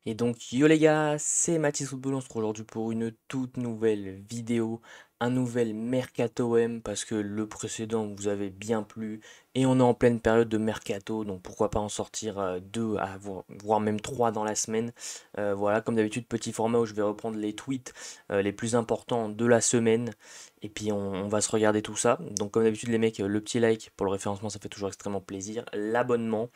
Et donc, yo les gars, c'est Mathis Football, on se retrouve aujourd'hui pour une toute nouvelle vidéo, un nouvel Mercato M, parce que le précédent vous avait bien plu, et on est en pleine période de Mercato, donc pourquoi pas en sortir deux, voire même trois dans la semaine. Voilà, comme d'habitude, petit format où je vais reprendre les tweets les plus importants de la semaine, et puis on va se regarder tout ça. Donc comme d'habitude les mecs, le petit like pour le référencement, ça fait toujours extrêmement plaisir, l'abonnement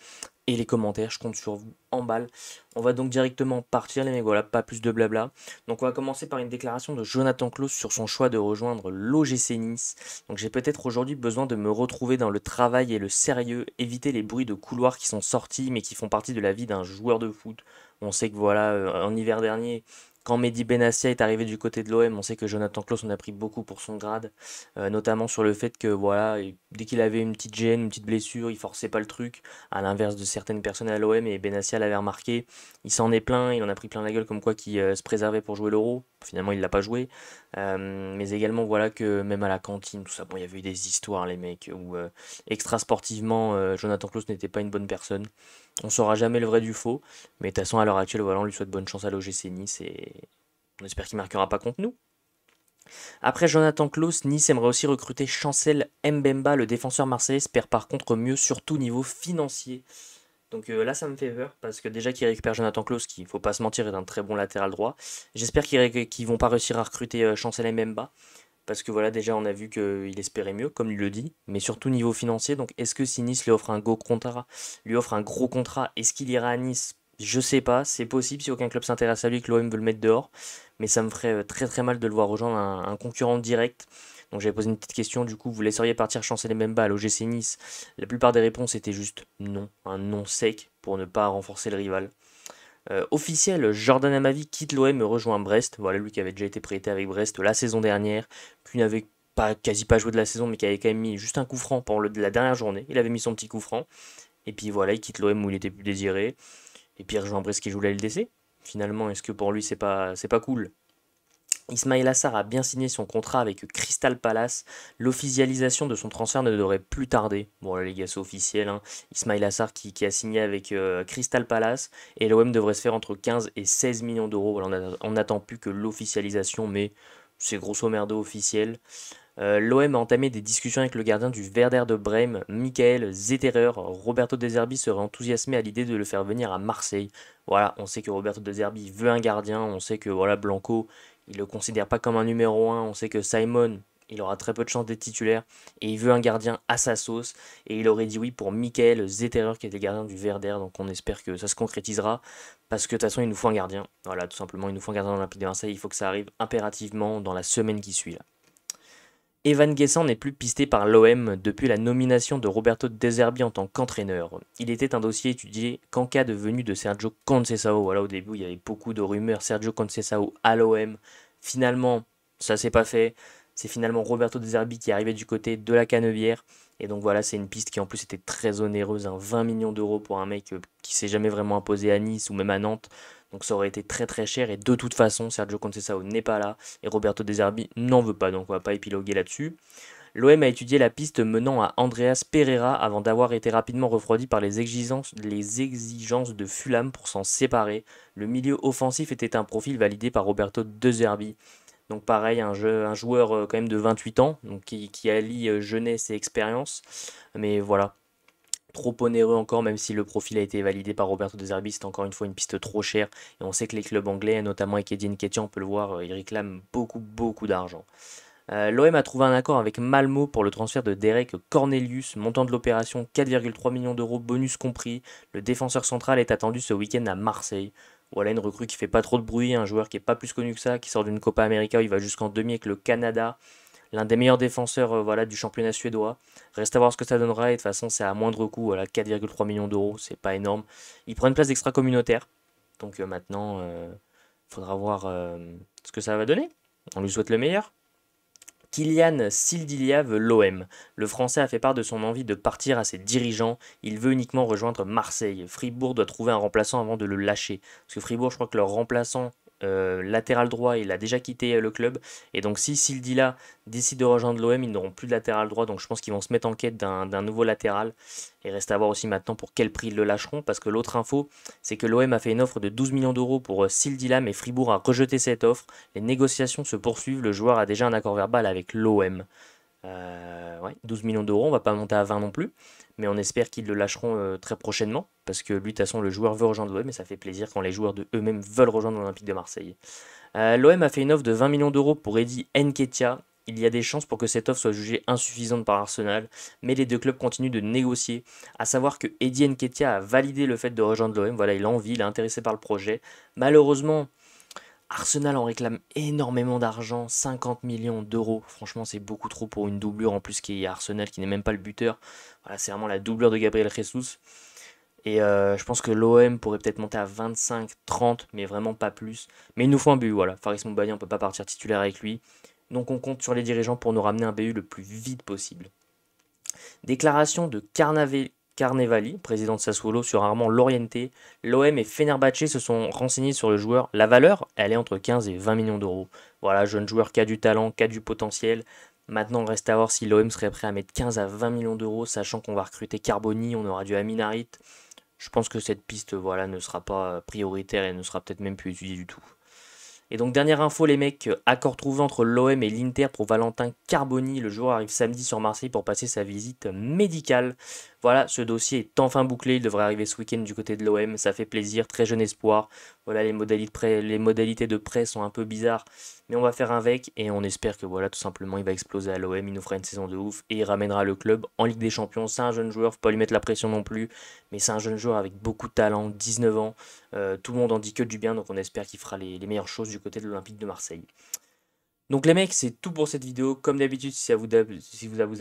et les commentaires, je compte sur vous en balle. On va donc directement partir les mecs, voilà, pas plus de blabla. Donc on va commencer par une déclaration de Jonathan Klaus sur son choix de rejoindre l'OGC Nice. Donc j'ai peut-être aujourd'hui besoin de me retrouver dans le travail et le sérieux, éviter les bruits de couloirs qui sont sortis mais qui font partie de la vie d'un joueur de foot. On sait que voilà, en hiver dernier, quand Mehdi Benassia est arrivé du côté de l'OM, on sait que Jonathan Klaus en a pris beaucoup pour son grade, notamment sur le fait que voilà, dès qu'il avait une petite gêne, une petite blessure, il forçait pas le truc, à l'inverse de certaines personnes à l'OM, et Benassia l'avait remarqué. Il s'en est plein, il en a pris plein la gueule comme quoi qu'il se préservait pour jouer l'Euro. Finalement, il l'a pas joué. Mais également, voilà que même à la cantine, tout ça, bon, il y avait eu des histoires, les mecs, où extra sportivement, Jonathan Klaus n'était pas une bonne personne. On saura jamais le vrai du faux, mais de toute façon, à l'heure actuelle, voilà, on lui souhaite bonne chance à l'OGC Nice et on espère qu'il marquera pas contre nous. Après Jonathan Klaus, Nice aimerait aussi recruter Chancel Mbemba, le défenseur marseillais espère par contre mieux, surtout niveau financier. Donc là, ça me fait peur parce que déjà qu'ils récupèrent Jonathan Klaus, qui, faut pas se mentir, est un très bon latéral droit. J'espère qu'ils vont pas réussir à recruter Chancel Mbemba parce que voilà, déjà on a vu qu'il espérait mieux, comme il le dit, mais surtout niveau financier. Donc est-ce que si Nice lui offre un lui offre un gros contrat, est-ce qu'il ira à Nice? Je sais pas, c'est possible si aucun club s'intéresse à lui que l'OM veut le mettre dehors, mais ça me ferait très très mal de le voir rejoindre un concurrent direct. Donc j'avais posé une petite question, du coup, vous laisseriez partir Chancel Mbemba à l'OGC Nice? La plupart des réponses étaient juste non, un non sec pour ne pas renforcer le rival. Officiel, Jordan Amavi quitte l'OM et rejoint Brest. Voilà, lui qui avait déjà été prêté avec Brest la saison dernière, puis n'avait pas, quasi pas joué de la saison, mais qui avait quand même mis juste un coup franc pendant la dernière journée. Il avait mis son petit coup franc. Et puis voilà, il quitte l'OM où il était plus désiré. Et puis il rejoint Brest qui joue la LDC. Finalement, est-ce que pour lui c'est pas cool? Ismail Assar a bien signé son contrat avec Crystal Palace. L'officialisation de son transfert ne devrait plus tarder. Bon, là, les gars, c'est officiel, hein. Ismail Assar qui a signé avec Crystal Palace. Et l'OM devrait se faire entre 15 et 16 millions d'euros. Voilà, on n'attend plus que l'officialisation, mais c'est grosso merdo officiel. L'OM a entamé des discussions avec le gardien du Werder de Brême, Michael Zetterer. Roberto De Zerbi serait enthousiasmé à l'idée de le faire venir à Marseille. Voilà, on sait que Roberto De Zerbi veut un gardien, on sait que voilà Blanco, il le considère pas comme un numéro un, on sait que Simon, il aura très peu de chances d'être titulaire, et il veut un gardien à sa sauce, et il aurait dit oui pour Michael Zetterer qui était gardien du Werder, donc on espère que ça se concrétisera, parce que de toute façon il nous faut un gardien. Voilà, tout simplement, il nous faut un gardien dans l'Olympique de Marseille, il faut que ça arrive impérativement dans la semaine qui suit là. Evan Guessant n'est plus pisté par l'OM depuis la nomination de Roberto De Zerbi en tant qu'entraîneur. Il était un dossier étudié qu'en cas de venue de Sergio Conceição. Voilà, au début, il y avait beaucoup de rumeurs. Sergio Conceição à l'OM. Finalement, ça s'est pas fait. C'est finalement Roberto De Zerbi qui est arrivé du côté de la Canebière. Et donc voilà, c'est une piste qui en plus était très onéreuse, hein, 20 millions d'euros pour un mec qui s'est jamais vraiment imposé à Nice ou même à Nantes. Donc ça aurait été très très cher et de toute façon, Sergio Conceição n'est pas là et Roberto De Zerbi n'en veut pas, donc on va pas épiloguer là-dessus. L'OM a étudié la piste menant à Andreas Pereira avant d'avoir été rapidement refroidi par les exigences de Fulham pour s'en séparer. Le milieu offensif était un profil validé par Roberto De Zerbi. Donc pareil, un joueur quand même de 28 ans, donc qui allie jeunesse et expérience. Mais voilà, trop onéreux encore, même si le profil a été validé par Roberto De Zerbi, c'est encore une fois une piste trop chère. Et on sait que les clubs anglais, notamment avec Eddie Nketiah, on peut le voir, ils réclament beaucoup, beaucoup d'argent. L'OM a trouvé un accord avec Malmo pour le transfert de Derek Cornelius, montant de l'opération 4,3 millions d'euros, bonus compris. Le défenseur central est attendu ce week-end à Marseille. Voilà une recrue qui fait pas trop de bruit, un joueur qui est pas plus connu que ça, qui sort d'une Copa América où il va jusqu'en demi avec le Canada, l'un des meilleurs défenseurs voilà, du championnat suédois. Reste à voir ce que ça donnera et de toute façon c'est à moindre coût, voilà, 4,3 millions d'euros, c'est pas énorme. Il prend une place extra-communautaire, donc maintenant il faudra voir ce que ça va donner. On lui souhaite le meilleur. Kylian Sildilia veut l'OM. Le Français a fait part de son envie de partir à ses dirigeants. Il veut uniquement rejoindre Marseille. Fribourg doit trouver un remplaçant avant de le lâcher. Parce que Fribourg, je crois que leur remplaçant latéral droit, il a déjà quitté le club. Et donc si Sildila décide de rejoindre l'OM, ils n'auront plus de latéral droit. Donc je pense qu'ils vont se mettre en quête d'un nouveau latéral. Et reste à voir aussi maintenant pour quel prix ils le lâcheront. Parce que l'autre info, c'est que l'OM a fait une offre de 12 millions d'euros pour Sildila, mais Fribourg a rejeté cette offre. Les négociations se poursuivent. Le joueur a déjà un accord verbal avec l'OM. Ouais, 12 millions d'euros, on va pas monter à 20 non plus, mais on espère qu'ils le lâcheront très prochainement, parce que lui, de toute façon, le joueur veut rejoindre l'OM, et ça fait plaisir quand les joueurs de eux-mêmes veulent rejoindre l'Olympique de Marseille. L'OM a fait une offre de 20 millions d'euros pour Eddie Nketiah. Il y a des chances pour que cette offre soit jugée insuffisante par Arsenal, mais les deux clubs continuent de négocier. À savoir que Eddie Nketiah a validé le fait de rejoindre l'OM, voilà, il a envie, il est intéressé par le projet. Malheureusement, Arsenal en réclame énormément d'argent, 50 millions d'euros. Franchement, c'est beaucoup trop pour une doublure en plus qui est Arsenal, qui n'est même pas le buteur. Voilà, c'est vraiment la doublure de Gabriel Jesus. Et je pense que l'OM pourrait peut-être monter à 25, 30, mais vraiment pas plus. Mais il nous faut un BU, voilà. Faris Moumbani, on ne peut pas partir titulaire avec lui. Donc on compte sur les dirigeants pour nous ramener un BU le plus vite possible. Déclaration de Carnevali, président de Sassuolo, sur Armand Lorienté. L'OM et Fenerbahçe se sont renseignés sur le joueur. La valeur, elle est entre 15 et 20 millions d'euros. Voilà, jeune joueur qui a du talent, qui a du potentiel. Maintenant, il reste à voir si l'OM serait prêt à mettre 15 à 20 millions d'euros, sachant qu'on va recruter Carboni, on aura du Aminarit. Je pense que cette piste, voilà, ne sera pas prioritaire et ne sera peut-être même plus étudiée du tout. Et donc dernière info les mecs, accord trouvé entre l'OM et l'Inter pour Valentin Carboni. Le joueur arrive samedi sur Marseille pour passer sa visite médicale. Voilà, ce dossier est enfin bouclé, il devrait arriver ce week-end du côté de l'OM, ça fait plaisir, très jeune espoir. Voilà, les modalités de prêt sont un peu bizarres, mais on va faire avec et on espère que voilà, tout simplement il va exploser à l'OM, il nous fera une saison de ouf et il ramènera le club en Ligue des Champions. C'est un jeune joueur, faut pas lui mettre la pression non plus, mais c'est un jeune joueur avec beaucoup de talent, 19 ans. Tout le monde en dit que du bien, donc on espère qu'il fera les meilleures choses du côté de l'Olympique de Marseille. Donc les mecs, c'est tout pour cette vidéo. Comme d'habitude, si ça vous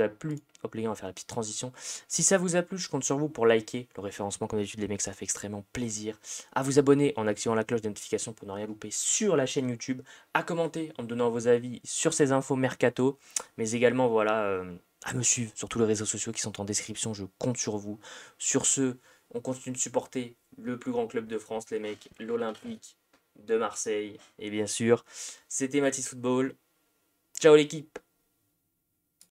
a plu, hop les gars, on va faire la petite transition. Si ça vous a plu, je compte sur vous pour liker le référencement. Comme d'habitude, les mecs, ça fait extrêmement plaisir. À vous abonner en activant la cloche de notification pour ne rien louper sur la chaîne YouTube. À commenter en me donnant vos avis sur ces infos mercato. Mais également, voilà, à me suivre sur tous les réseaux sociaux qui sont en description. Je compte sur vous. Sur ce, on continue de supporter le plus grand club de France, les mecs, l'Olympique de Marseille. Et bien sûr, c'était Mathis Football. Ciao l'équipe!